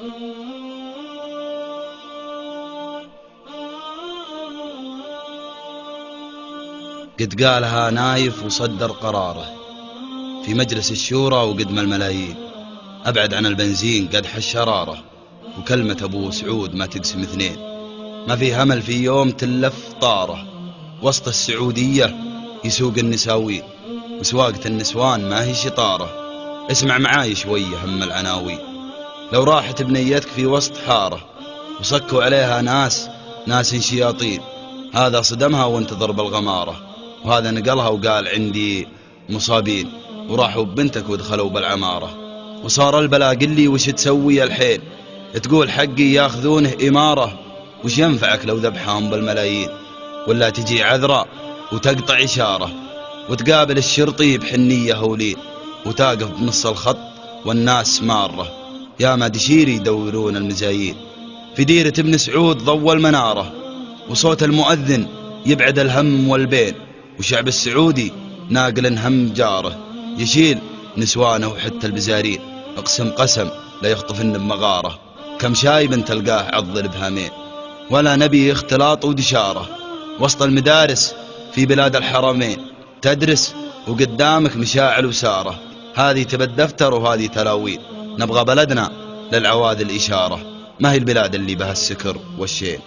قد قالها نايف وصدر قراره في مجلس الشورى وقدم الملايين، أبعد عن البنزين قدح الشرارة، وكلمة أبو سعود ما تقسم اثنين. ما في همل في يوم تلف طاره، وسط السعودية يسوق النساوين، وسواقة النسوان ما هي شطارة. اسمع معاي شوية هم العناوين. لو راحت بنيتك في وسط حارة وصكوا عليها ناس شياطين، هذا صدمها وانتظر بالغمارة، وهذا نقلها وقال عندي مصابين، وراحوا ببنتك ودخلوا بالعمارة. وصار البلا قل لي وش تسوي الحين، تقول حقي ياخذونه إمارة. وش ينفعك لو ذبحهم بالملايين، ولا تجي عذراء وتقطع إشارة، وتقابل الشرطي بحنية هولين، وتاقف بنص الخط والناس مارة. يا ما دشيري يدورون المزايين في ديرة ابن سعود ضوى المنارة، وصوت المؤذن يبعد الهم والبين، وشعب السعودي ناقل هم جاره، يشيل نسوانه وحتى البزارين. اقسم قسم لا يخطفن بمغاره، كم شايب تلقاه عض البهامين، ولا نبي اختلاط ودشاره. وسط المدارس في بلاد الحرمين تدرس، وقدامك مشاعل وساره. هذه تبى الدفتر وهذه تلاوين، نبغى بلدنا للعواد الإشارة، ما هي البلاد اللي بها السكر والشين.